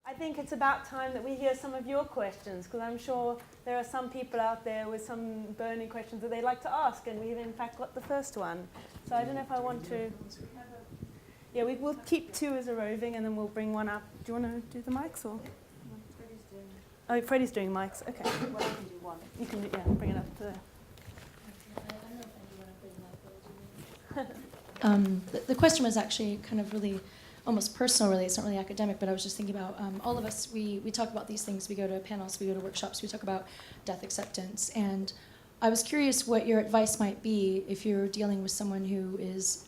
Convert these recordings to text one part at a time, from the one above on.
I think it's about time that we hear some of your questions, because I'm sure there are some people out there with some burning questions that they'd like to ask, and we've in fact got the first one. So I don't know if I want to... Yeah, we'll keep two as a roving, and then we'll bring one up. Do you want to do the mics, or...? Oh, Freddie's doing mics. Okay. Well, I can do one. You can do, yeah, bring it up to there. The question was actually kind of really almost personal, really. It's not really academic, but I was just thinking about all of us, we talk about these things. We go to panels, we go to workshops, we talk about death acceptance. And I was curious what your advice might be if you're dealing with someone who is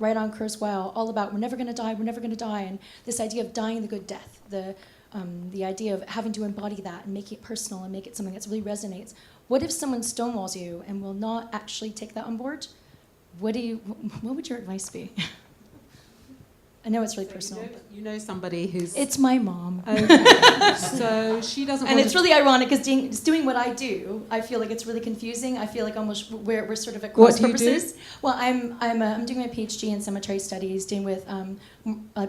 right on Kurzweil, all about we're never going to die, and this idea of dying the good death, the idea of having to embody that and make it personal and make it something that really resonates. What if someone stonewalls you and will not actually take that on board? What would your advice be? I know it's really personal. You know somebody who's... It's my mom. Okay. So she doesn't and want it's really ironic because doing what I do, I feel like it's really confusing. I feel like almost we're sort of at cross purposes. Well, I'm doing my PhD in cemetery studies, dealing with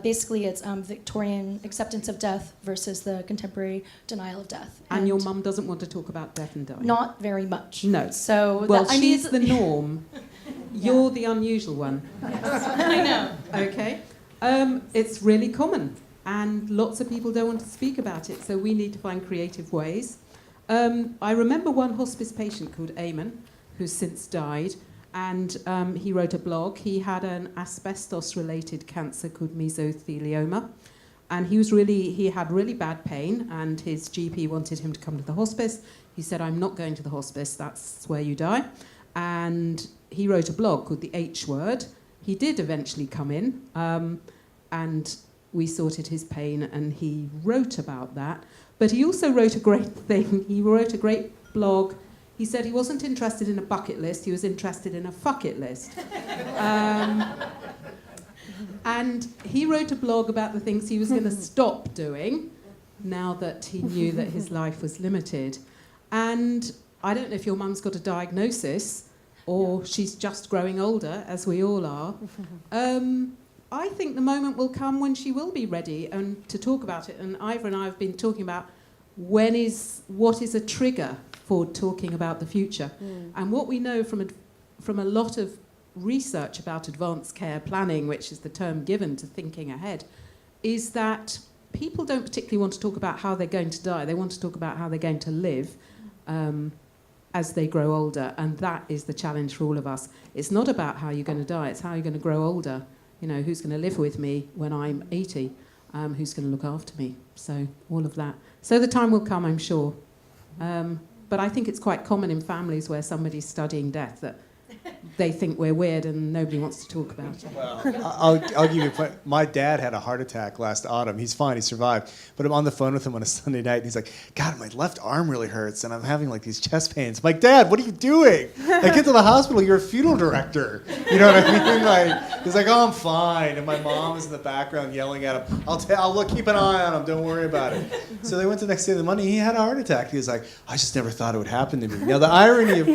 basically it's Victorian acceptance of death versus the contemporary denial of death. And your mum doesn't want to talk about death and dying? Not very much. No. So well, she's the norm. You're the unusual one. Yes. I know. Okay. It's really common, and lots of people don't want to speak about it, so we need to find creative ways. I remember one hospice patient called Eamon, who's since died, and he wrote a blog. He had an asbestos-related cancer called mesothelioma, and he had really bad pain, and his GP wanted him to come to the hospice. He said, "I'm not going to the hospice, that's where you die." And he wrote a blog called The H Word. He did eventually come in, and we sorted his pain, and he wrote about that. But he also wrote a great thing. He wrote a great blog. He said he wasn't interested in a bucket list, he was interested in a fuck it list. And he wrote a blog about the things he was going to stop doing now that he knew that his life was limited. And I don't know if your mum's got a diagnosis, or she's just growing older, as we all are. I think the moment will come when she will be ready and to talk about it. And Ivor and I have been talking about what is a trigger for talking about the future. And what we know from a lot of research about advanced care planning, which is the term given to thinking ahead, is that people don't particularly want to talk about how they're going to die. They want to talk about how they're going to live as they grow older, and that is the challenge for all of us. It's not about how you're going to die, it's how you're going to grow older. You know, who's going to live with me when I'm 80? Who's going to look after me? So all of that. So the time will come, I'm sure. But I think it's quite common in families where somebody's studying death that they think we're weird and nobody wants to talk about it. Well, I'll give you a point. My dad had a heart attack last autumn. He's fine, he survived. But I'm on the phone with him on a Sunday night, and he's like, "God, my left arm really hurts, and I'm having like these chest pains." I'm like, "Dad, what are you doing? Like, get to the hospital, you're a funeral director." You know what I mean? Like, he's like, "Oh, I'm fine." And my mom is in the background yelling at him, I'll look, keep an eye on him, don't worry about it. So they went the next day of the Monday, he had a heart attack. He was like, "I just never thought it would happen to me." Now, the irony, of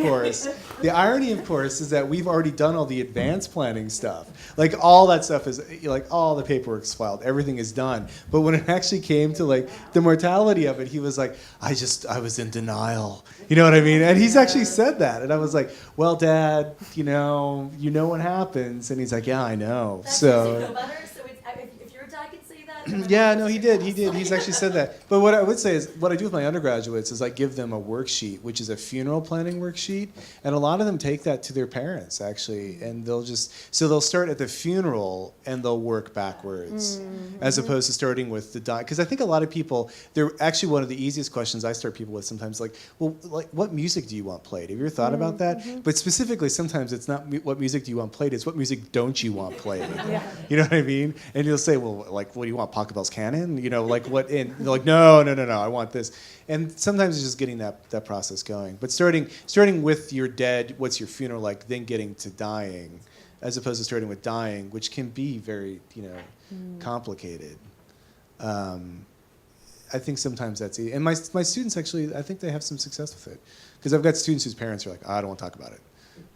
course, is that we've already done all the advanced planning stuff. Like, all that stuff is, like, all the paperwork's filed, everything is done. But when it actually came to, like, the mortality of it, he was like, I was in denial. You know what I mean? And he's actually said that. And I was like, "Well, Dad, you know what happens." And he's like, "Yeah, I know." So if your dad could say that. Yeah, no, he did. He's actually said that. But what I would say is, what I do with my undergraduates is I give them a worksheet, which is a funeral planning worksheet. And a lot of them take that to their parents, actually. And they'll start at the funeral and they'll work backwards, as opposed to starting with the die. Because I think a lot of people, they're actually one of the easiest questions I start people with sometimes, like, well, like, what music do you want played? Have you ever thought about that? But specifically, sometimes it's not what music do you want played, it's what music don't you want played. You know what I mean? And you'll say, well, like, what do you want, Pachelbel's Canon? You know, like, what? And they're like, no, I want this. And sometimes it's just getting that process going. But starting with your dead, what's your funeral like, then getting to dying, as opposed to starting with dying, which can be very, complicated. I think sometimes that's easy. And my students actually, I think they have some success with it. Because I've got students whose parents are like, "I don't want to talk about it."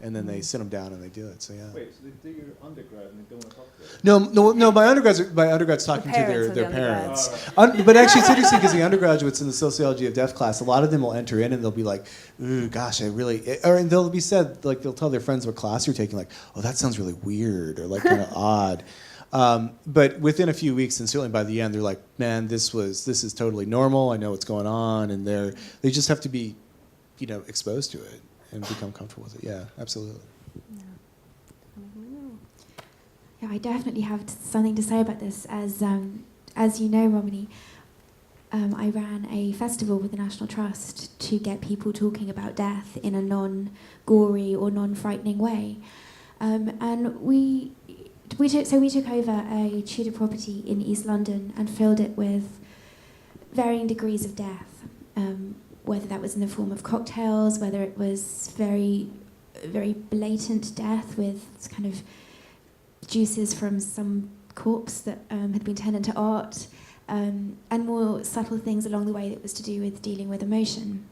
and then they sit them down and they do it. So yeah. Wait, so they do your undergrad and they don't want to talk to you? No. My undergrad's talking to parents their of the parents. undergrads. But actually, it's interesting because the undergraduates in the sociology of death class, a lot of them will enter in and they'll be like, "Ooh, gosh, and they'll be said like they'll tell their friends what class you're taking, like, oh, that sounds really weird or like kind of odd. But within a few weeks, and certainly by the end, they're like, man, this is totally normal. I know what's going on, and they just have to be, exposed to it and become comfortable with it. Yeah, absolutely. Yeah, I definitely have something to say about this. As you know, Romany, I ran a festival with the National Trust to get people talking about death in a non-gory or non-frightening way, and we took over a Tudor property in East London and filled it with varying degrees of death, whether that was in the form of cocktails, whether it was very, very blatant death with kind of juices from some corpse that had been turned into art, and more subtle things along the way that was to do with dealing with emotion.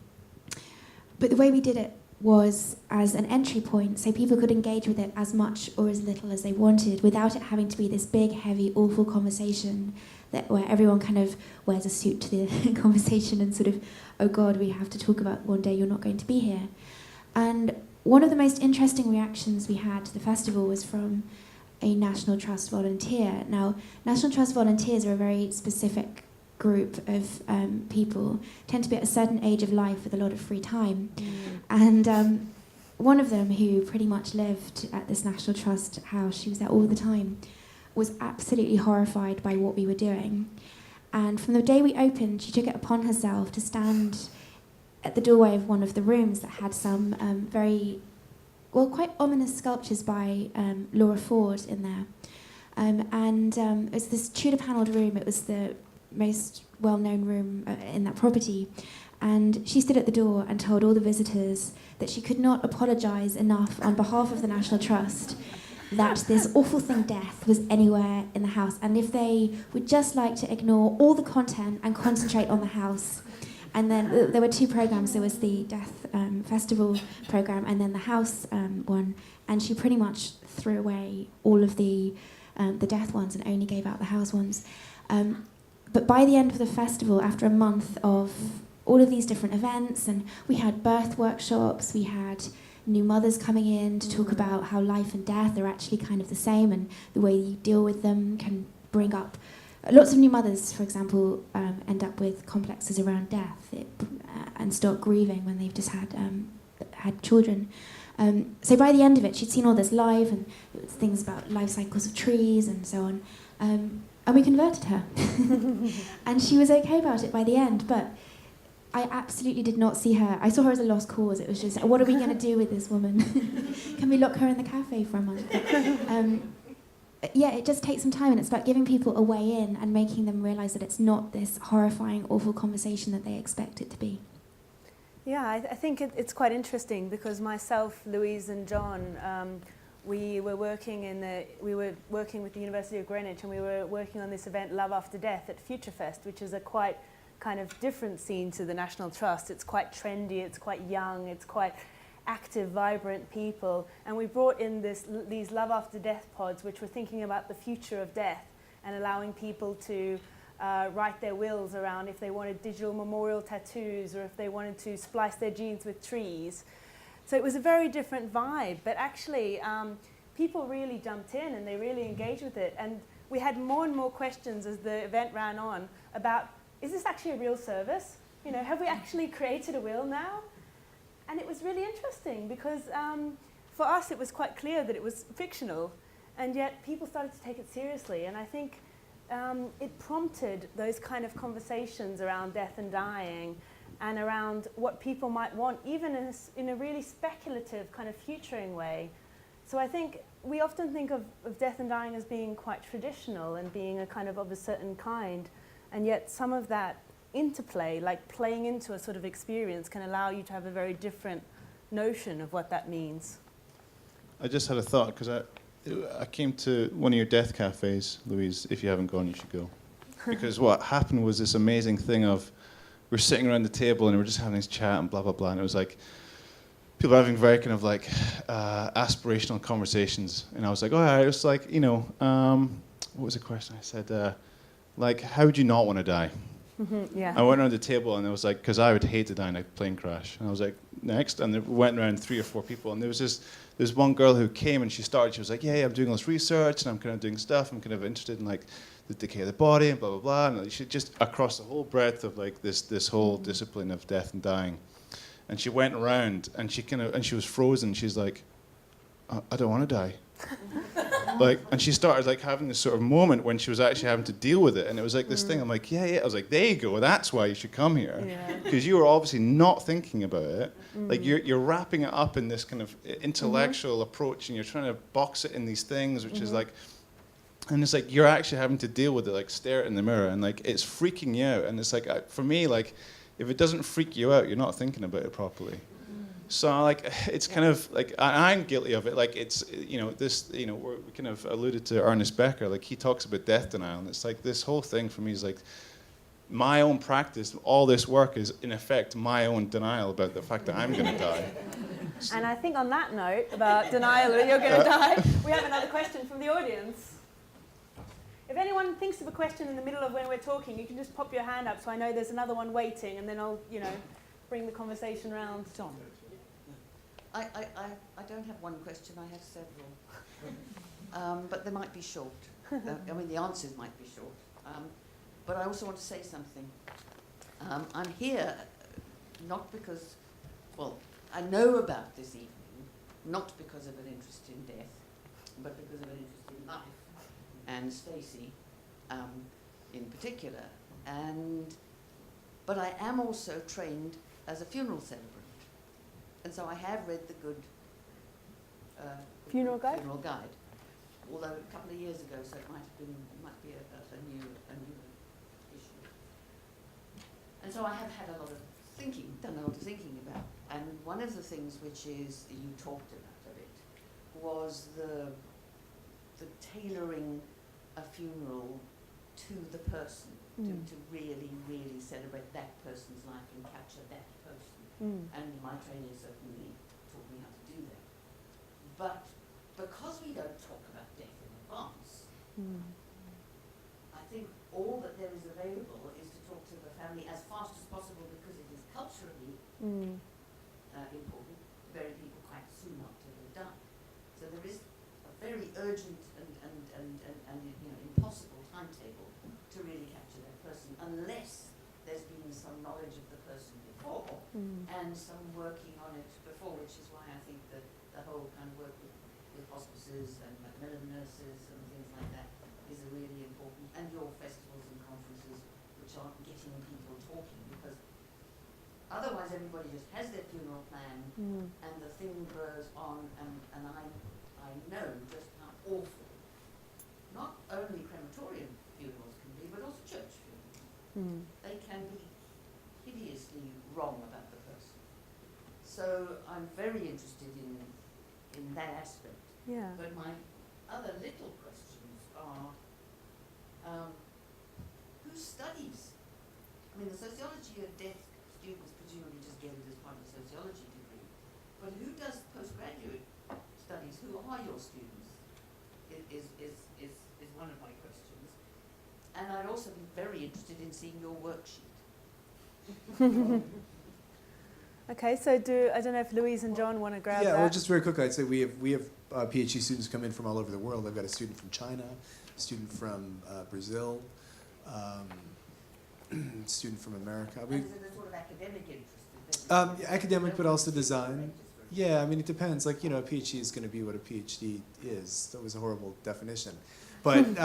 But the way we did it was as an entry point, so people could engage with it as much or as little as they wanted without it having to be this big, heavy, awful conversation where everyone kind of wears a suit to the conversation and sort of, oh God, we have to talk about one day you're not going to be here. And one of the most interesting reactions we had to the festival was from a National Trust volunteer. Now, National Trust volunteers are a very specific group of people, tend to be at a certain age of life with a lot of free time. And one of them, who pretty much lived at this National Trust house, she was there all the time, was absolutely horrified by what we were doing. And from the day we opened, she took it upon herself to stand at the doorway of one of the rooms that had some quite ominous sculptures by Laura Ford in there. It was this Tudor panelled room. It was the most well-known room in that property. And she stood at the door and told all the visitors that she could not apologise enough on behalf of the National Trust that this awful thing, death, was anywhere in the house. And if they would just like to ignore all the content and concentrate on the house. And then there were two programmes. There was the Death Festival programme and then the House one. And she pretty much threw away all of the Death ones and only gave out the House ones. But by the end of the festival, after a month of all of these different events, and we had birth workshops, we had new mothers coming in to talk about how life and death are actually kind of the same, and the way you deal with them can bring up... Lots of new mothers, for example, end up with complexes around death and start grieving when they've just had children. So by the end of it, she'd seen all this live, and it was things about life cycles of trees and so on. And we converted her. And she was okay about it by the end, but I absolutely did not see her. I saw her as a lost cause. It was just, what are we going to do with this woman? Can we lock her in the cafe for a month? Yeah, it just takes some time, and it's about giving people a way in and making them realise that it's not this horrifying, awful conversation that they expect it to be. Yeah, I think it's quite interesting because myself, Louise and John, we were working with the University of Greenwich, and we were working on this event, Love After Death, at Future Fest, which is a quite kind of different scene to the National Trust. It's quite trendy, it's quite young, it's quite active, vibrant people. And we brought in these Love After Death pods, which were thinking about the future of death and allowing people to write their wills around if they wanted digital memorial tattoos or if they wanted to splice their genes with trees. So it was a very different vibe, but actually people really jumped in and they really engaged with it. And we had more and more questions as the event ran on about, is this actually a real service? You know, have we actually created a will now? And it was really interesting because for us it was quite clear that it was fictional, and yet people started to take it seriously. And I think it prompted those kind of conversations around death and dying and around what people might want, even in a really speculative kind of futuring way. So I think we often think of death and dying as being quite traditional and being a kind of a certain kind, and yet some of that interplay, like playing into a sort of experience, can allow you to have a very different notion of what that means. I just had a thought, because I came to one of your death cafes, Louise. If you haven't gone, you should go. Because what happened was this amazing thing of, we're sitting around the table and we're just having this chat and blah, blah, blah. And it was like, people having very kind of like aspirational conversations, and I was like, oh, I was like, you know, what was the question? I said, like, how would you not want to die? Yeah. I went around the table and it was like, because I would hate to die in a plane crash. And I was like, next. And it went around 3 or 4 people. And there's one girl who came and she was like, yeah, I'm doing all this research and I'm kind of doing stuff. I'm kind of interested in like the decay of the body and blah, blah, blah. And she just across the whole breadth of like this whole discipline of death and dying. And she went around and she was frozen. She's like, I don't want to die. Like, and she started like having this sort of moment when she was actually having to deal with it, and it was like this thing. I'm like, yeah. I was like, there you go. That's why you should come here, because you were obviously not thinking about it. Like you're wrapping it up in this kind of intellectual approach, and you're trying to box it in these things, which is like, and it's like you're actually having to deal with it, like stare it in the mirror, and like it's freaking you out. And it's like for me, like if it doesn't freak you out, you're not thinking about it properly. So like it's kind of like I'm guilty of it. Like it's we kind of alluded to Ernest Becker. Like he talks about death denial, and it's like this whole thing for me is like my own practice. All this work is in effect my own denial about the fact that I'm going to die. And I think on that note about denial that you're going to die, we have another question from the audience. If anyone thinks of a question in the middle of when we're talking, you can just pop your hand up so I know there's another one waiting, and then I'll bring the conversation round. John. I don't have one question, I have several. But they might be short. I mean, the answers might be short. But I also want to say something. I'm here not because, well, I know about this evening, not because of an interest in death, but because of an interest in life, and Stacey in particular. But I am also trained as a funeral celebrant. And so I have read the good Funeral Guide? Funeral Guide, although a couple of years ago, so it might be a new issue. And so I have had done a lot of thinking about. And one of the things which is you talked about a bit was the tailoring a funeral to the person, to really, really celebrate that person's life and capture that person. And my training certainly taught me how to do that. But because we don't talk about death in advance, I think all that there is available is to talk to the family as fast as possible, because it is culturally important to bury people quite soon after they've died. So there is a very urgent and impossible timetable to really capture that person, unless there's been some knowledge of the person before and some working on it before, which is why I think that the whole kind of work with hospices and Macmillan nurses and things like that is really important, and your festivals and conferences which are getting people talking, because otherwise everybody just has their funeral plan and the thing grows on, and I know just how awful not only crematorium funerals can be, but also church funerals. They can be hideously wrong about the person. So I'm very interested in that aspect. Yeah. But my other little questions are, who studies? I mean, the sociology of death students presumably just get it as part of a sociology degree. But who does postgraduate studies? Who are your students? Is one of my questions. And I'd also be very interested in seeing your worksheet. Okay, so I don't know if Louise and John want to grab that. Yeah, well, just very quickly, I'd say we have PhD students come in from all over the world. I've got a student from China, a student from Brazil, student from America. And is it a sort of academic interest? Academic, but also design. Yeah, I mean, it depends. Like, a PhD is going to be what a PhD is. That was a horrible definition. But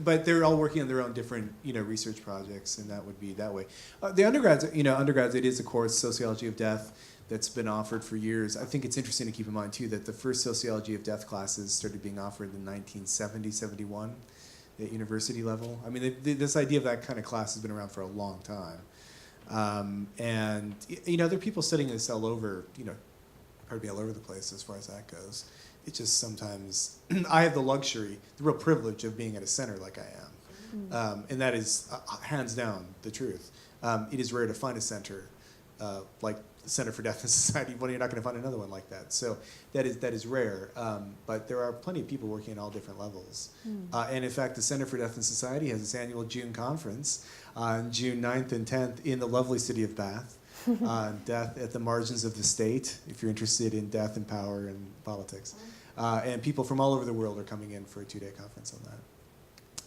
but they're all working on their own different research projects, and that would be that way. The undergrads, it is a course, Sociology of Death, that's been offered for years. I think it's interesting to keep in mind too that the first Sociology of Death classes started being offered in 1970, 71 at university level. I mean, this idea of that kind of class has been around for a long time, and there are people studying this all over, probably all over the place as far as that goes. It just sometimes, I have the luxury, the real privilege of being at a center like I am. And that is, hands down, the truth. It is rare to find a center like the Center for Deaf and Society. Well, you're not going to find another one like that. So that is rare. But there are plenty of people working at all different levels. And in fact, the Center for Deaf and Society has its annual June conference on June 9th and 10th in the lovely city of Bath. Death at the margins of the state, if you're interested in death and power and politics. And people from all over the world are coming in for a 2-day conference on that.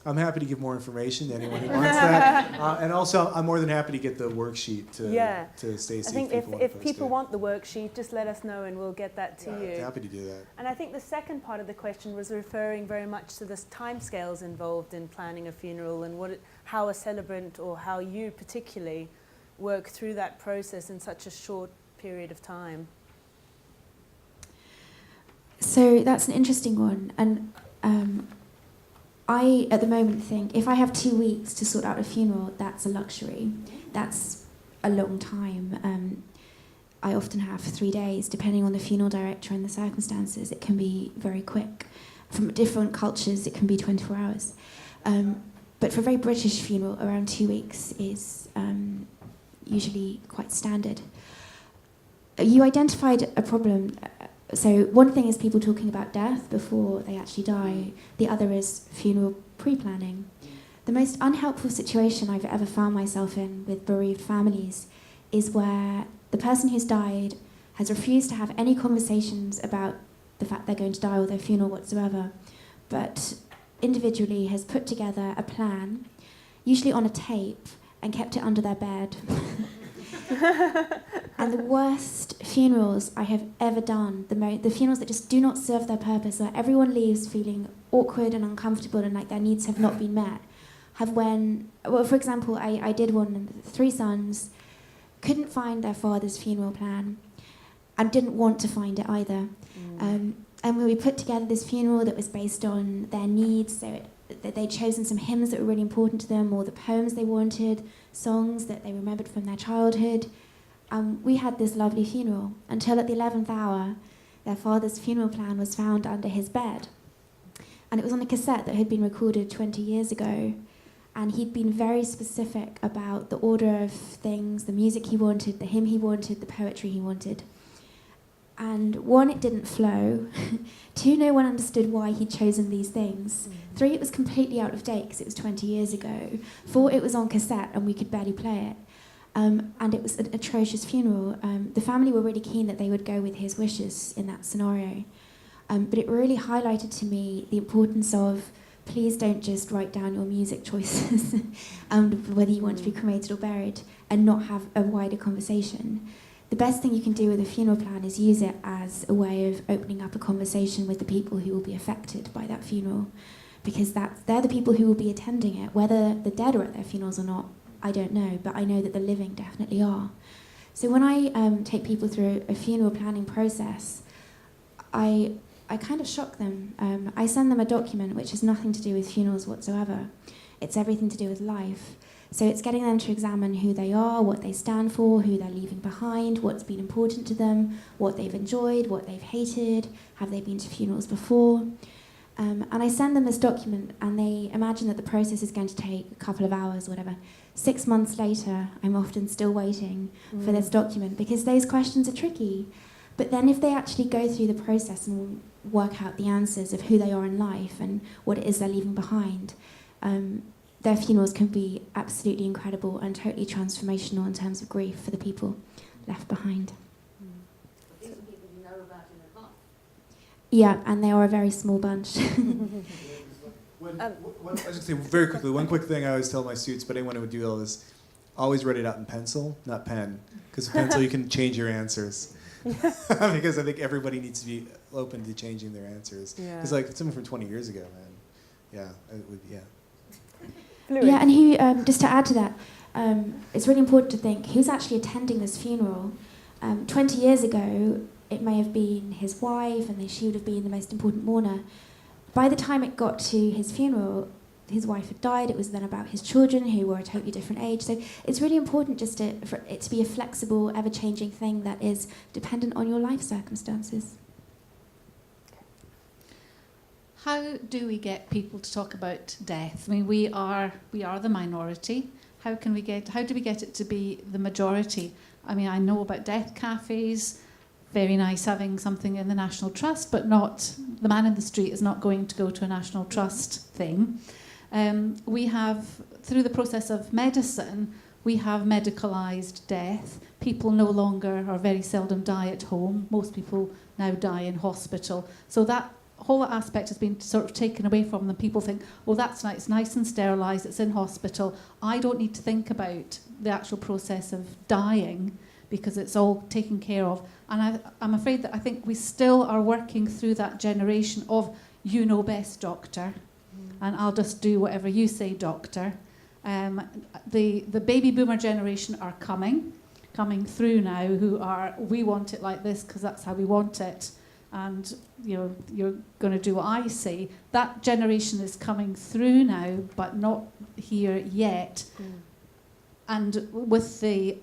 I'm happy to give more information to anyone who wants that. And also, I'm more than happy to get the worksheet to Stacey. I think if people want the worksheet, just let us know and we'll get that to you. Happy to do that. And I think the second part of the question was referring very much to the timescales involved in planning a funeral and how a celebrant or how you particularly work through that process in such a short period of time. So that's an interesting one. And I, at the moment, think if I have 2 weeks to sort out a funeral, that's a luxury. That's a long time. I often have 3 days, depending on the funeral director and the circumstances. It can be very quick. From different cultures, it can be 24 hours. But for a very British funeral, around 2 weeks is usually quite standard. You identified a problem. So one thing is people talking about death before they actually die. The other is funeral pre-planning. The most unhelpful situation I've ever found myself in with bereaved families is where the person who's died has refused to have any conversations about the fact they're going to die or their funeral whatsoever, but individually has put together a plan, usually on a tape, and kept it under their bed. And the worst funerals I have ever done, the funerals that just do not serve their purpose, where everyone leaves feeling awkward and uncomfortable and like their needs have not been met, for example, I did one, and 3 sons couldn't find their father's funeral plan and didn't want to find it either. And when we put together this funeral that was based on their needs, so they'd chosen some hymns that were really important to them, or the poems they wanted, songs that they remembered from their childhood. We had this lovely funeral until at the 11th hour, their father's funeral plan was found under his bed. And it was on a cassette that had been recorded 20 years ago. And he'd been very specific about the order of things, the music he wanted, the hymn he wanted, the poetry he wanted. And 1, it didn't flow. 2, no one understood why he'd chosen these things. 3, it was completely out of date because it was 20 years ago. 4, it was on cassette and we could barely play it. And it was an atrocious funeral. The family were really keen that they would go with his wishes in that scenario. But it really highlighted to me the importance of, please don't just write down your music choices and whether you want to be cremated or buried and not have a wider conversation. The best thing you can do with a funeral plan is use it as a way of opening up a conversation with the people who will be affected by that funeral, because they're the people who will be attending it. Whether the dead are at their funerals or not, I don't know, but I know that the living definitely are. So when I take people through a funeral planning process, I kind of shock them. I send them a document which has nothing to do with funerals whatsoever. It's everything to do with life. So it's getting them to examine who they are, what they stand for, who they're leaving behind, what's been important to them, what they've enjoyed, what they've hated, have they been to funerals before. And I send them this document and they imagine that the process is going to take a couple of hours or whatever. 6 months later, I'm often still waiting for this document because those questions are tricky. But then if they actually go through the process and work out the answers of who they are in life and what it is they're leaving behind, their funerals can be absolutely incredible and totally transformational in terms of grief for the people left behind. These are people you know about in advance. Yeah, and they are a very small bunch. I was going to say very quickly, one quick thing I always tell my students, but anyone who would do all this, always write it out in pencil, not pen. Because with pencil you can change your answers. Because I think everybody needs to be open to changing their answers. Because like something from 20 years ago, man. Yeah, it would, yeah. Yeah, and who, just to add to that, it's really important to think who's actually attending this funeral. 20 years ago, it may have been his wife, and she would have been the most important mourner. By the time it got to his funeral, his wife had died. It was then about his children, who were a totally different age. So it's really important just for it to be a flexible, ever-changing thing that is dependent on your life circumstances. How do we get people to talk about death? I mean, we are the minority. how do we get it to be the majority? I mean, I know about death cafes, very nice having something in the National Trust, but not, the man in the street is not going to go to a National Trust thing. We have, through the process of medicine, we have medicalised death. People no longer or very seldom die at home. Most people now die in hospital. So that whole aspect has been sort of taken away from them. People think, oh, that's nice, it's nice and sterilised, it's in hospital. I don't need to think about the actual process of dying because it's all taken care of. And I'm afraid that I think we still are working through that generation of you know best, doctor, and I'll just do whatever you say, doctor. The baby boomer generation are coming through now, who are, we want it like this because that's how we want it, and you're going to do what I say. That generation is coming through now, but not here yet. And with the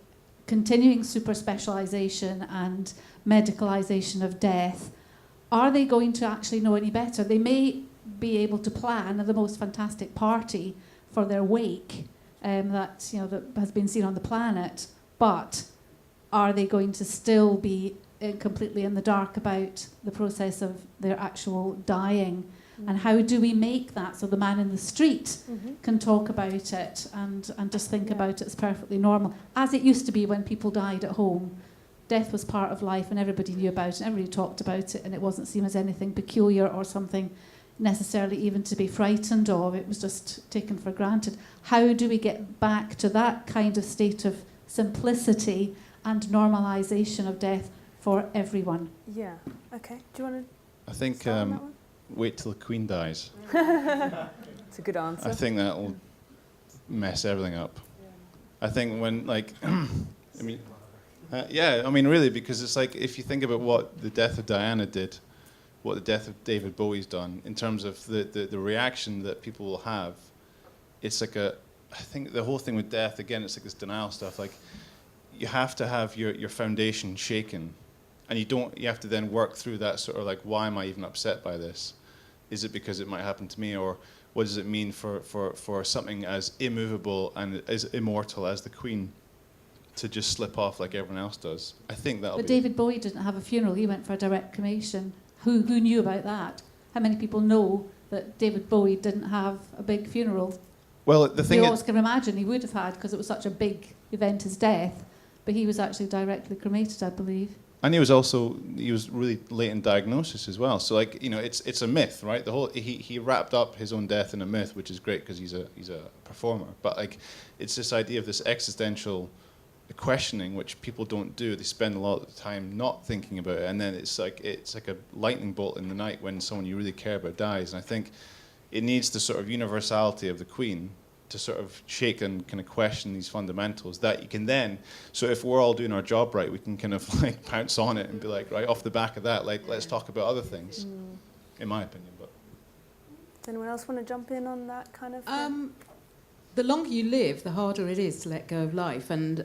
continuing super specialisation and medicalisation of death, are they going to actually know any better? They may be able to plan the most fantastic party for their wake that has been seen on the planet, but are they going to still be completely in the dark about the process of their actual dying? And how do we make that so the man in the street can talk about it and just think about it as perfectly normal, as it used to be when people died at home? Death was part of life and everybody knew about it, and everybody talked about it, and it wasn't seen as anything peculiar or something necessarily even to be frightened of. It was just taken for granted. How do we get back to that kind of state of simplicity and normalisation of death for everyone? Yeah. Okay. Do you want I think start on that one? wait till the Queen dies. It's a good answer. I think that'll mess everything up. I think when, like, really, because it's like, if you think about what the death of Diana did, what the death of David Bowie's done, in terms of the reaction that people will have, it's like I think the whole thing with death, again, it's like this denial stuff. Like, you have to have your foundation shaken, and you have to then work through that sort of like, why am I even upset by this? Is it because it might happen to me, or what does it mean for something as immovable and as immortal as the Queen to just slip off like everyone else does? I think that'll But be... David Bowie didn't have a funeral, he went for a direct cremation. Who knew about that? How many people know that David Bowie didn't have a big funeral? Well, the thing You always can imagine he would have had, because it was such a big event, his death. But he was actually directly cremated, I believe. And he was really late in diagnosis as well. So, like, it's a myth, right? The whole he wrapped up his own death in a myth, which is great because he's a performer. But like, it's this idea of this existential questioning, which people don't do. They spend a lot of the time not thinking about it, and then it's like a lightning bolt in the night when someone you really care about dies. And I think it needs the sort of universality of the Queen to sort of shake and kind of question these fundamentals that you can then, so if we're all doing our job right, we can kind of like pounce on it and be like, right, off the back of that, like, let's talk about other things, in my opinion. But does anyone else want to jump in on that kind of thing? The longer you live, the harder it is to let go of life. And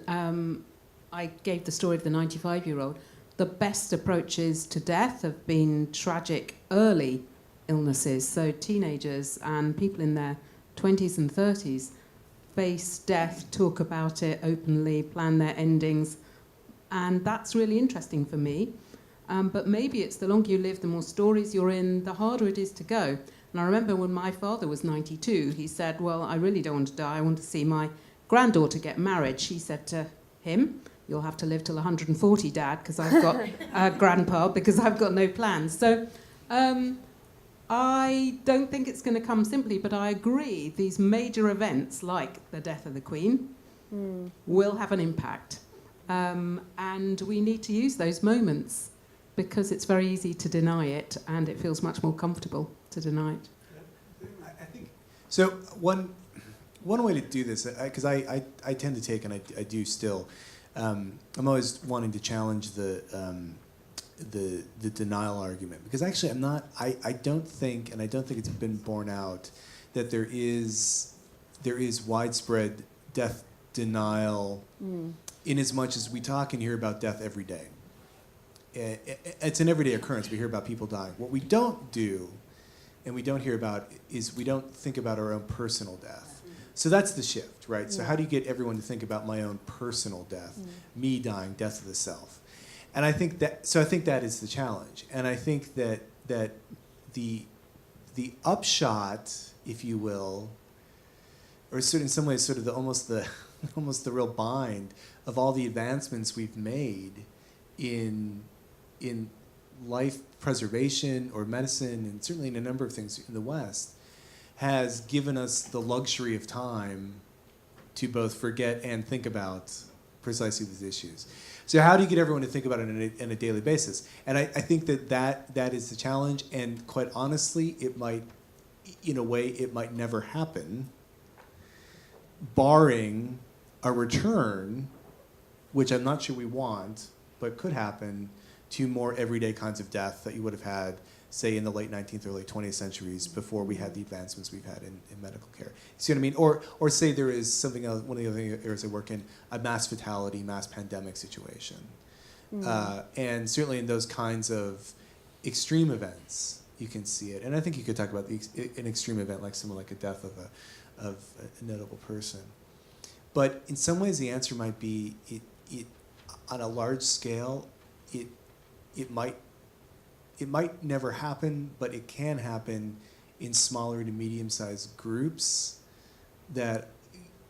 I gave the story of the 95-year-old. The best approaches to death have been tragic early illnesses. So teenagers and people in their 20s and 30s face death, talk about it openly, plan their endings. And that's really interesting for me. But maybe it's the longer you live, the more stories you're in, the harder it is to go. And I remember when my father was 92, he said, well, I really don't want to die. I want to see my granddaughter get married. She said to him, you'll have to live till 140, Dad, because I've got grandpa, because I've got no plans. So I don't think it's going to come simply, but I agree these major events like the death of the Queen will have an impact. And we need to use those moments because it's very easy to deny it, and it feels much more comfortable to deny it. I think so. One way to do this, because I tend to take, and I do still. I'm always wanting to challenge the denial argument, because actually I'm not. I don't think, and I don't think it's been borne out, that there is widespread death denial, in as much as we talk and hear about death every day. It's an everyday occurrence. We hear about people dying. What we don't do, and we don't hear about, is we don't think about our own personal death. So that's the shift, right? So how do you get everyone to think about my own personal death, me dying, death of the self? And I think that is the challenge. And I think that the upshot, if you will, or sort of in some ways sort of almost the real bind of all the advancements we've made in life preservation or medicine, and certainly in a number of things in the West, has given us the luxury of time to both forget and think about precisely these issues. So how do you get everyone to think about it on a daily basis? And I think that is the challenge, and quite honestly, it might, in a way, it might never happen, barring a return, which I'm not sure we want, but could happen, to more everyday kinds of death that you would have had, say, in the late 19th or late 20th centuries before we had the advancements we've had in medical care. See what I mean? Or say there is something else, one of the other areas I work in, a mass fatality, mass pandemic situation. And certainly in those kinds of extreme events, you can see it. And I think you could talk about an extreme event like something like a death of a notable person. But in some ways the answer might be, it on a large scale, it might never happen, but it can happen in smaller to medium-sized groups that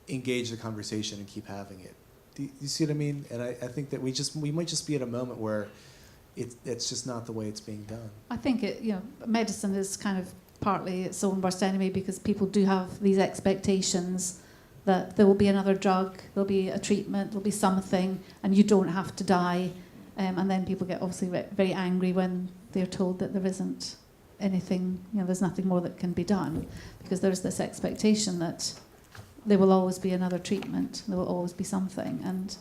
engage the conversation and keep having it. Do you see what I mean? And I think that we might just be at a moment where it's just not the way it's being done. I think medicine is kind of partly its own worst enemy, because people do have these expectations that there will be another drug, there'll be a treatment, there'll be something, and you don't have to die. And then people get obviously very angry when they're told that there isn't anything, there's nothing more that can be done, because there's this expectation that there will always be another treatment, there will always be something. And,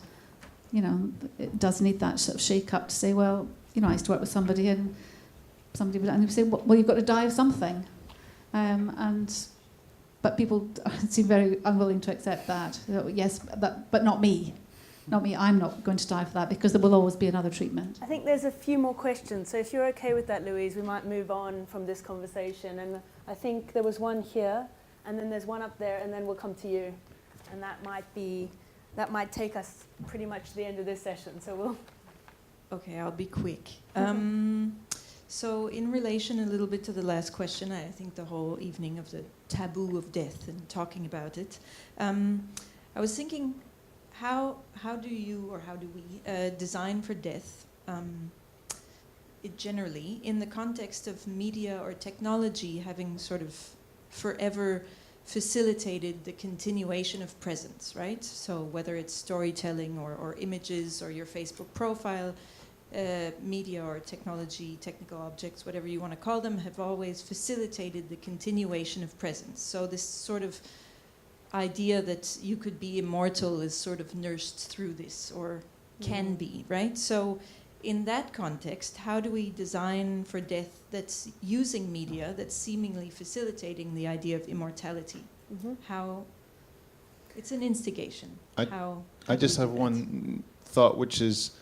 it does need that sort of shake-up to say, well, I used to work with somebody and somebody would say, well, you've got to die of something. But people seem very unwilling to accept that. Yes, but not me. Not me, I'm not going to die for that, because there will always be another treatment. I think there's a few more questions. So if you're okay with that, Louise, we might move on from this conversation. And I think there was one here, and then there's one up there, and then we'll come to you. And that might take us pretty much to the end of this session. So we'll... Okay, I'll be quick. So in relation a little bit to the last question, I think the whole evening of the taboo of death and talking about it, I was thinking, how do you, or how do we, design for death generally in the context of media or technology having sort of forever facilitated the continuation of presence, right? So whether it's storytelling or images or your Facebook profile, media or technology, technical objects, whatever you want to call them, have always facilitated the continuation of presence. So this sort of idea that you could be immortal is sort of nursed through this, or can be, right? So in that context, how do we design for death that's using media, that's seemingly facilitating the idea of immortality? How, it's an instigation. I just have one thought, which is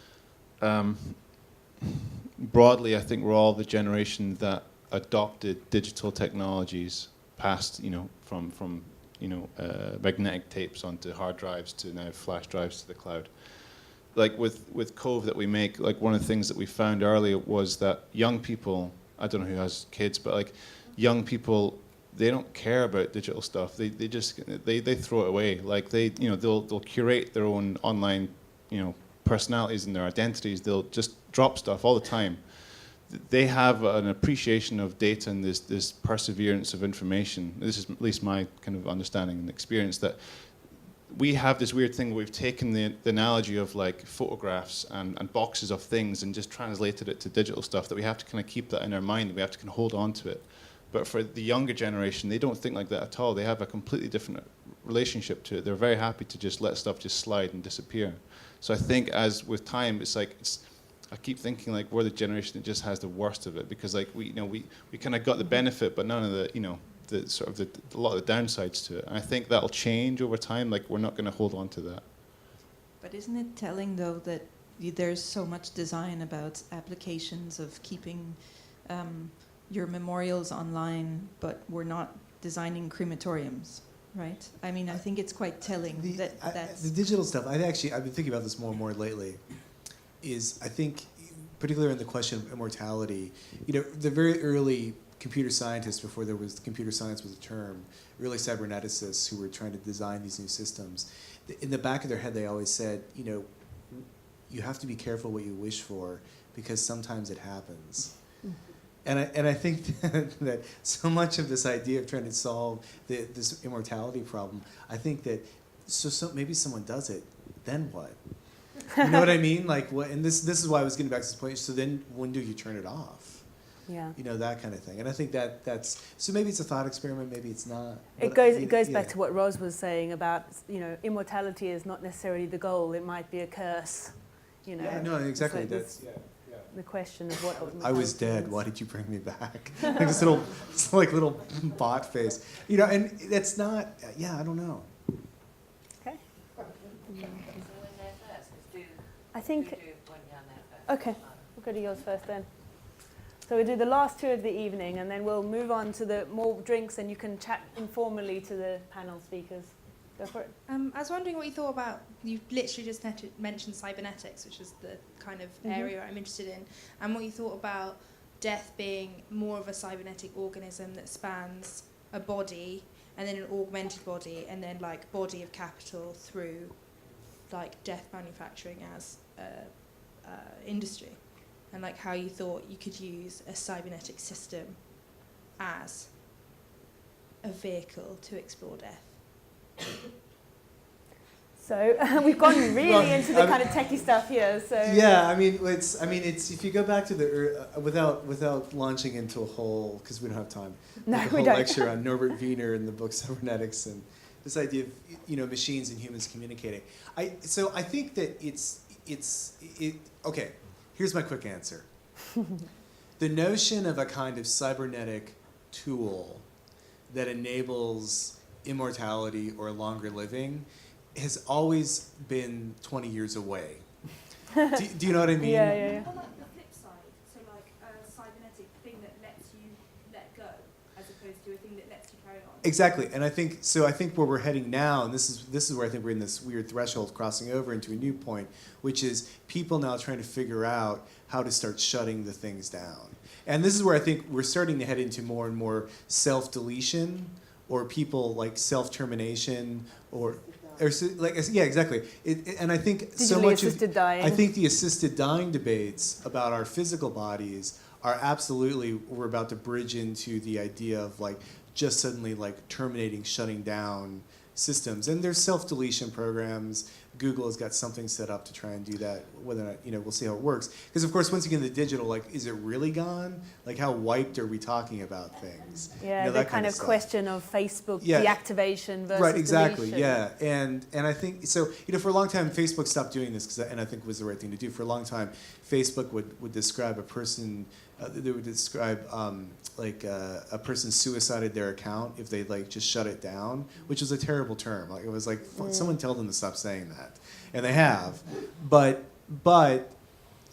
broadly, I think we're all the generation that adopted digital technologies past, from magnetic tapes onto hard drives to now flash drives to the cloud. Like with Cove that we make, like one of the things that we found earlier was that young people, I don't know who has kids, but like young people, they don't care about digital stuff. They just throw it away. Like they'll curate their own online, personalities and their identities. They'll just drop stuff all the time. They have an appreciation of data and this perseverance of information. This is at least my kind of understanding and experience, that we have this weird thing where we've taken the analogy of like photographs and boxes of things and just translated it to digital stuff, that we have to kind of keep that in our mind, we have to kind of hold on to it. But for the younger generation, they don't think like that at all. They have a completely different relationship to it. They're very happy to just let stuff just slide and disappear. So I think as with time, I keep thinking like we're the generation that just has the worst of it, because like we kind of got the benefit, but none of the the sort of a lot of the downsides to it. And I think that'll change over time. Like we're not going to hold on to that. But isn't it telling though that there's so much design about applications of keeping your memorials online, but we're not designing crematoriums, right? I mean, I think it's quite telling that's... The digital stuff, I've been thinking about this more and more lately, is I think, particularly in the question of immortality, the very early computer scientists, before computer science was a term, early cyberneticists who were trying to design these new systems, in the back of their head they always said, you have to be careful what you wish for because sometimes it happens. And I think that so much of this idea of trying to solve this immortality problem, I think that so maybe someone does it, then what? You know what I mean? Like what? And this is why I was getting back to this point. So then when do you turn it off? Yeah. That kind of thing. And I think that's so maybe it's a thought experiment, maybe it's not. It goes back to what Ros was saying about immortality is not necessarily the goal. It might be a curse. Yeah, no, exactly. So that's the question of what. I was dead. Why did you bring me back? Like this little bot face. And it's not. Yeah, I don't know. Okay. I Do think. one down there first. Okay, we'll go to yours first then. So we'll do the last two of the evening, and then we'll move on to the more drinks, and you can chat informally to the panel speakers. Go for it. I was wondering what you thought about, you literally just mentioned cybernetics, which is the kind of area I'm interested in, and what you thought about death being more of a cybernetic organism that spans a body, and then an augmented body, and then like body of capital through like death manufacturing as industry, and like how you thought you could use a cybernetic system as a vehicle to explore death. So we've gone really into the kind of techie stuff here. So yeah, it's if you go back to the without launching into a whole, because we don't have time. No, like a we whole don't. lecture on Norbert Wiener and the book Cybernetics and this idea of machines and humans communicating. I think that okay. Here's my quick answer. The notion of a kind of cybernetic tool that enables immortality or longer living has always been 20 years away. Do you know what I mean? Yeah. Or like the flip side, so like a cybernetic thing that lets you let go, as opposed to a thing that lets you carry on. Exactly, and I think where we're heading now, and this is where I think we're in this weird threshold crossing over into a new point, which is people now trying to figure out how to start shutting the things down. And this is where I think we're starting to head into more and more self-deletion, or people like self-termination, or yeah, exactly. And I think so much assisted dying. I think the assisted dying debates about our physical bodies are absolutely, we're about to bridge into the idea of like just suddenly like terminating, shutting down systems. And there's self-deletion programs. Google has got something set up to try and do that. Whether or not, we'll see how it works. Because of course, once you get into digital, like, is it really gone? Like, how wiped are we talking about things? Yeah, the kind of stuff. question of Facebook Yeah. deactivation versus right, exactly, deletion. yeah, and I think so. For a long time, Facebook stopped doing this, and I think it was the right thing to do. For a long time, Facebook would describe a person. They would describe a person suicided their account if they like just shut it down, which was a terrible term. Like it was like someone tell them to stop saying that, and they have. But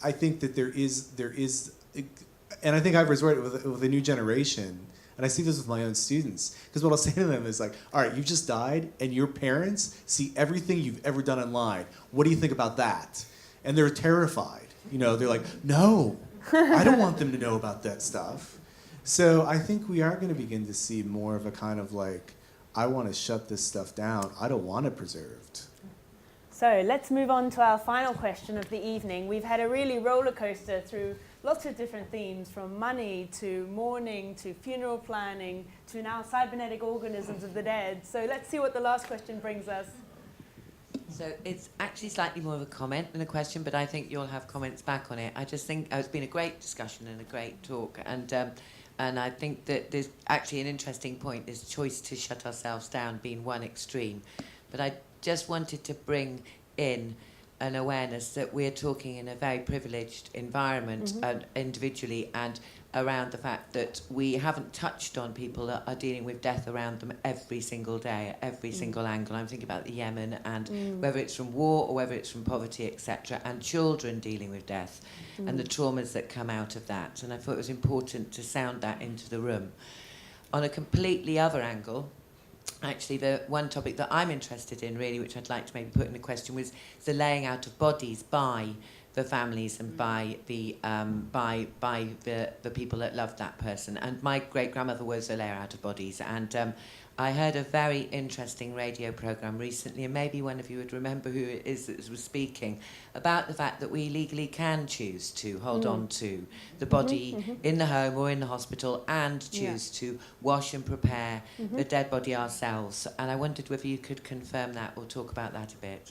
I think that there is, and I think I've resorted with a new generation. And I see this with my own students. Because what I'll say to them is like, all right, you just died, and your parents see everything you've ever done online. What do you think about that? And they're terrified. They're like, no, I don't want them to know about that stuff. So I think we are going to begin to see more of a kind of like, I want to shut this stuff down. I don't want it preserved. So let's move on to our final question of the evening. We've had a really roller coaster through lots of different themes, from money to mourning to funeral planning to now cybernetic organisms of the dead. So let's see what the last question brings us. So it's actually slightly more of a comment than a question, but I think you'll have comments back on it. I just think it's been a great discussion and a great talk, and I think that there's actually an interesting point, this choice to shut ourselves down being one extreme. But I just wanted to bring in an awareness that we're talking in a very privileged environment individually, and around the fact that we haven't touched on people that are dealing with death around them every single day, at every single angle. I'm thinking about the Yemen, and whether it's from war or whether it's from poverty, etc., and children dealing with death and the traumas that come out of that. And I thought it was important to sound that into the room. On a completely other angle, actually the one topic that I'm interested in, really, which I'd like to maybe put in a question, was the laying out of bodies by the families and by the people that loved that person. And my great grandmother was a layer out of bodies, and I heard a very interesting radio program recently, and maybe one of you would remember who it is that was speaking about the fact that we legally can choose to hold on to the body in the home or in the hospital, and choose to wash and prepare the dead body ourselves. And I wondered whether you could confirm that or talk about that a bit.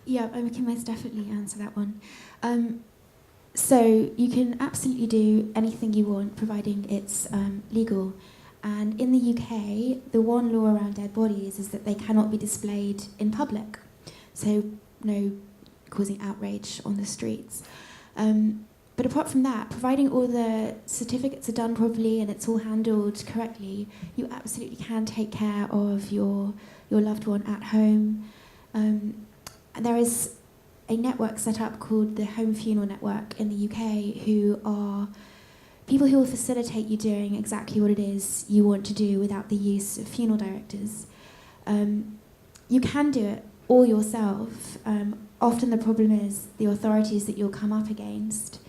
Yeah, I can most definitely answer that one. So you can absolutely do anything you want, providing it's legal. And in the UK, the one law around dead bodies is that they cannot be displayed in public. So no causing outrage on the streets. But apart from that, providing all the certificates are done properly and it's all handled correctly, you absolutely can take care of your loved one at home. And there is a network set up called the Home Funeral Network in the UK, who are people who will facilitate you doing exactly what it is you want to do without the use of funeral directors. You can do it all yourself. Often the problem is the authorities that you'll come up against.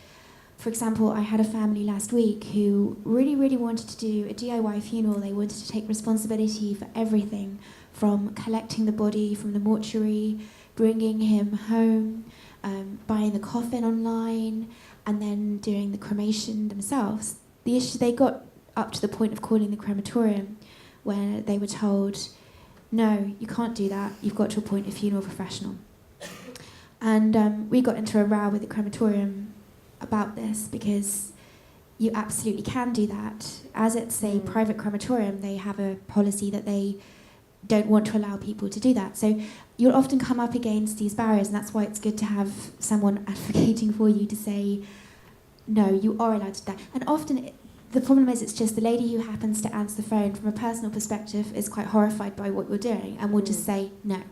For example, I had a family last week who really, really wanted to do a DIY funeral. They wanted to take responsibility for everything, from collecting the body from the mortuary, bringing him home, buying the coffin online, and then doing the cremation themselves. The issue, they got up to the point of calling the crematorium, where they were told, no, you can't do that, you've got to appoint a funeral professional. And we got into a row with the crematorium about this, because you absolutely can do that. As it's a private crematorium, they have a policy that they don't want to allow people to do that. So you'll often come up against these barriers, and that's why it's good to have someone advocating for you to say, no, you are allowed to do that. And often the problem is it's just the lady who happens to answer the phone from a personal perspective is quite horrified by what you're doing and will just say no,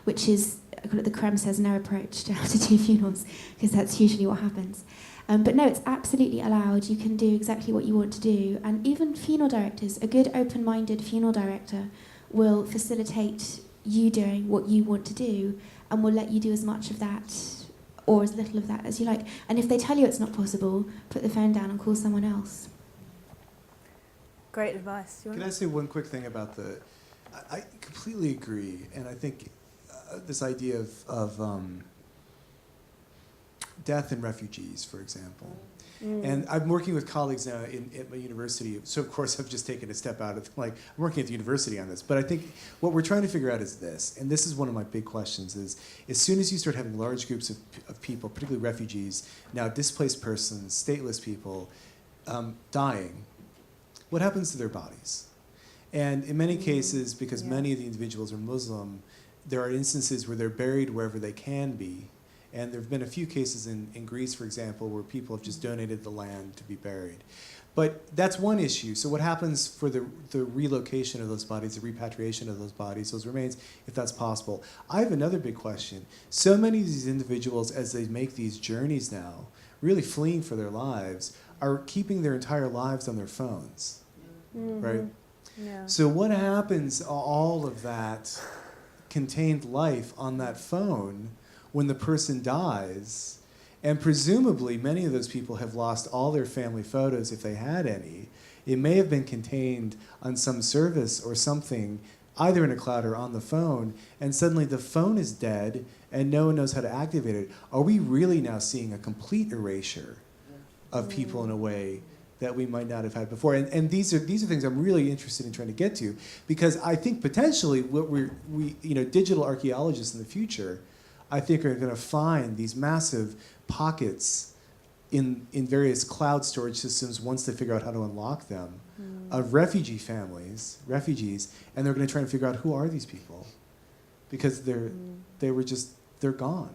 which is the creme says no approach to how to do funerals, because that's usually what happens. But no, it's absolutely allowed. You can do exactly what you want to do. And even funeral directors, a good open-minded funeral director will facilitate you doing what you want to do and will let you do as much of that or as little of that as you like. And if they tell you it's not possible, put the phone down and call someone else. Great advice. Can I say one quick thing about the... I completely agree, and I think this idea of death and refugees, for example. And I'm working with colleagues now at my university, so of course I've just taken a step out of, I'm working at the university on this, but I think what we're trying to figure out is this, and this is one of my big questions, is as soon as you start having large groups of people, particularly refugees, now displaced persons, stateless people, dying, what happens to their bodies? And in many cases, because many of the individuals are Muslim, there are instances where they're buried wherever they can be. And there have been a few cases in Greece, for example, where people have just donated the land to be buried. But that's one issue. So what happens for the relocation of those bodies, the repatriation of those bodies, those remains, if that's possible? I have another big question. So many of these individuals, as they make these journeys now, really fleeing for their lives, are keeping their entire lives on their phones, right? Yeah. So what happens, all of that contained life on that phone, when the person dies? And presumably many of those people have lost all their family photos, if they had any. It may have been contained on some service or something, either in a cloud or on the phone, and suddenly the phone is dead and no one knows how to activate it. Are we really now seeing a complete erasure of people in a way that we might not have had before? And these are things I'm really interested in trying to get to, because I think potentially what digital archaeologists in the future, I think, are going to find these massive pockets in various cloud storage systems once they figure out how to unlock them, of refugees, and they're going to try and figure out who are these people, because they're gone.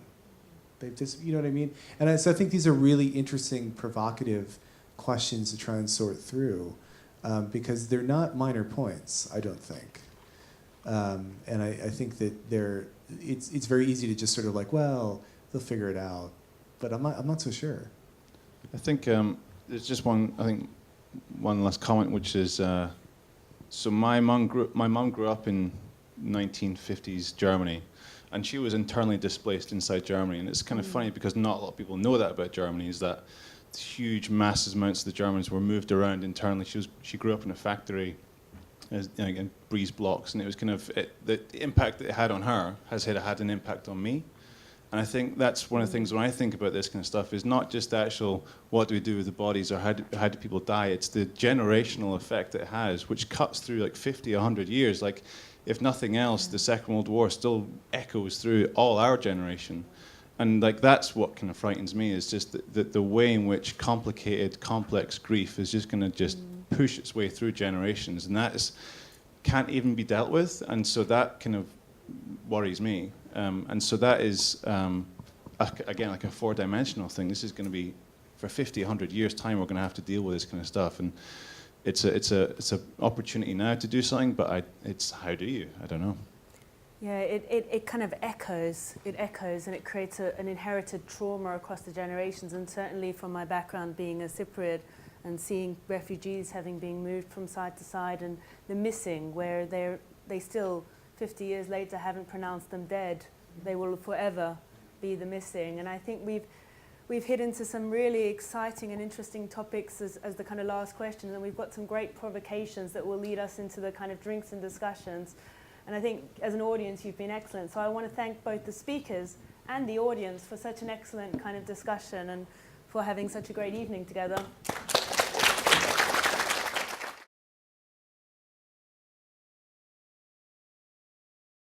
They've just, you know what I mean? And so I think these are really interesting, provocative questions to try and sort through, because they're not minor points, I don't think. And I think that it's very easy to just sort of well, they'll figure it out, but I'm not so sure. I think there's just one last comment, which is So my mum grew up in 1950s Germany, and she was internally displaced inside Germany. And it's kind of funny because not a lot of people know that about Germany, is that huge massive amounts of the Germans were moved around internally. She grew up in a factory in breeze blocks, and it was kind of the impact that it had on her had an impact on me. And I think that's one of the things when I think about this kind of stuff is not just the actual what do we do with the bodies or how do people die. It's the generational effect that it has, which cuts through like 50, 100 years. Like, if nothing else, the Second World War still echoes through all our generation. And like that's what kind of frightens me, is just the way in which complicated, complex grief is just going to just push its way through generations, and that can't even be dealt with. And so that kind of worries me. And so that is, again, like a four-dimensional thing. This is going to be, for 50, 100 years' time, we're going to have to deal with this kind of stuff. And it's a opportunity now to do something, but it's how do you? I don't know. Yeah, it kind of echoes, and it creates an inherited trauma across the generations. And certainly from my background being a Cypriot and seeing refugees having been moved from side to side, and the missing, where they still 50 years later haven't pronounced them dead. They will forever be the missing. And I think we've hit into some really exciting and interesting topics as the kind of last question, and we've got some great provocations that will lead us into the kind of drinks and discussions. And I think as an audience you've been excellent. So I want to thank both the speakers and the audience for such an excellent kind of discussion and for having such a great evening together.